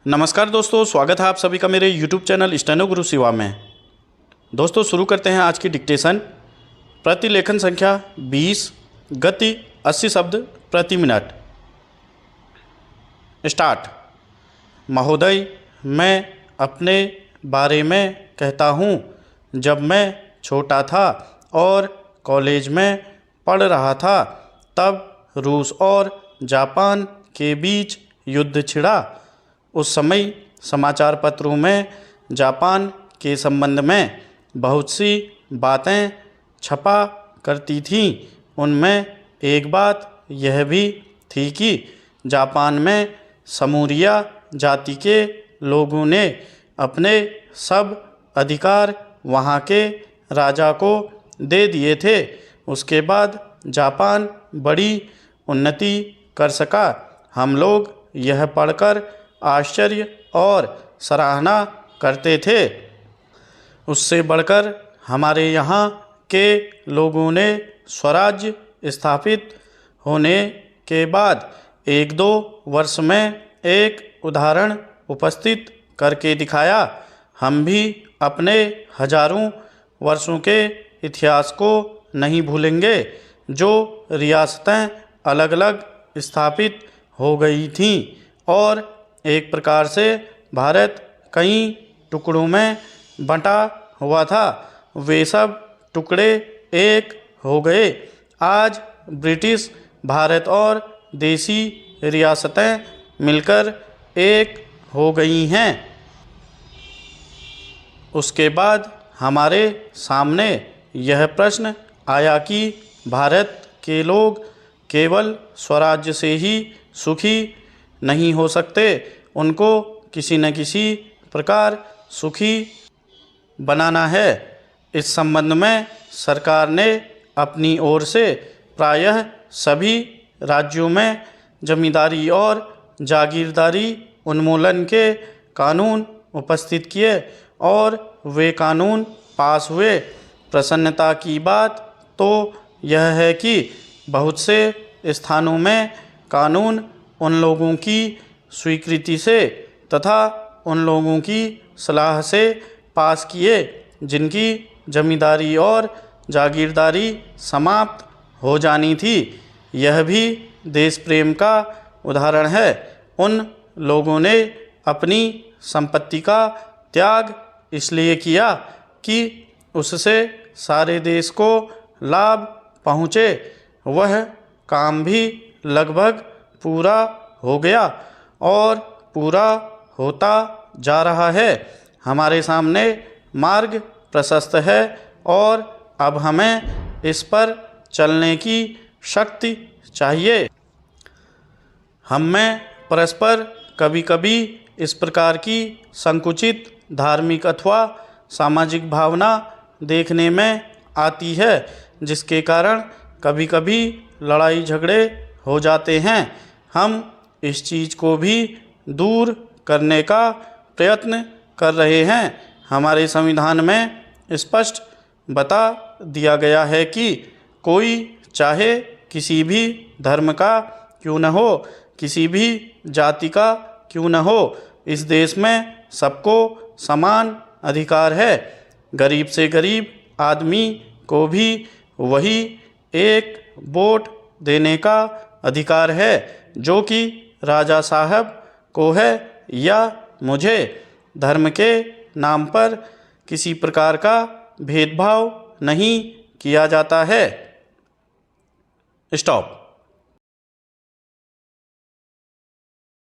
नमस्कार दोस्तों, स्वागत है आप सभी का मेरे YouTube चैनल स्टेनो गुरु शिवा में। दोस्तों शुरू करते हैं आज की डिक्टेशन। प्रतिलेखन संख्या 20, गति 80 शब्द प्रति मिनट। स्टार्ट। महोदय, मैं अपने बारे में कहता हूँ। जब मैं छोटा था और कॉलेज में पढ़ रहा था, तब रूस और जापान के बीच युद्ध छिड़ा। उस समय समाचार पत्रों में जापान के संबंध में बहुत सी बातें छपा करती थीं। उनमें एक बात यह भी थी कि जापान में समूरिया जाति के लोगों ने अपने सब अधिकार वहाँ के राजा को दे दिए थे। उसके बाद जापान बड़ी उन्नति कर सका। हम लोग यह पढ़कर आश्चर्य और सराहना करते थे। उससे बढ़कर हमारे यहाँ के लोगों ने स्वराज्य स्थापित होने के बाद 1-2 वर्ष में एक उदाहरण उपस्थित करके दिखाया। हम भी अपने हजारों वर्षों के इतिहास को नहीं भूलेंगे। जो रियासतें अलग अलग स्थापित हो गई थीं और एक प्रकार से भारत कई टुकड़ों में बंटा हुआ था, वे सब टुकड़े एक हो गए। आज ब्रिटिश भारत और देसी रियासतें मिलकर एक हो गई हैं। उसके बाद हमारे सामने यह प्रश्न आया कि भारत के लोग केवल स्वराज्य से ही सुखी नहीं हो सकते, उनको किसी न किसी प्रकार सुखी बनाना है। इस संबंध में सरकार ने अपनी ओर से प्रायः सभी राज्यों में जमींदारी और जागीरदारी उन्मूलन के कानून उपस्थित किए और वे कानून पास हुए। प्रसन्नता की बात तो यह है कि बहुत से स्थानों में कानून उन लोगों की स्वीकृति से तथा उन लोगों की सलाह से पास किए जिनकी जमींदारी और जागीरदारी समाप्त हो जानी थी। यह भी देश प्रेम का उदाहरण है। उन लोगों ने अपनी संपत्ति का त्याग इसलिए किया कि उससे सारे देश को लाभ पहुँचे। वह काम भी लगभग पूरा हो गया और पूरा होता जा रहा है। हमारे सामने मार्ग प्रशस्त है और अब हमें इस पर चलने की शक्ति चाहिए। हम में परस्पर कभी कभी इस प्रकार की संकुचित धार्मिक अथवा सामाजिक भावना देखने में आती है, जिसके कारण कभी कभी लड़ाई झगड़े हो जाते हैं। हम इस चीज़ को भी दूर करने का प्रयत्न कर रहे हैं। हमारे संविधान में स्पष्ट बता दिया गया है कि कोई चाहे किसी भी धर्म का क्यों न हो, किसी भी जाति का क्यों न हो, इस देश में सबको समान अधिकार है। गरीब से गरीब आदमी को भी वही एक वोट देने का अधिकार है जो कि राजा साहब को है या मुझे। धर्म के नाम पर किसी प्रकार का भेदभाव नहीं किया जाता है। स्टॉप।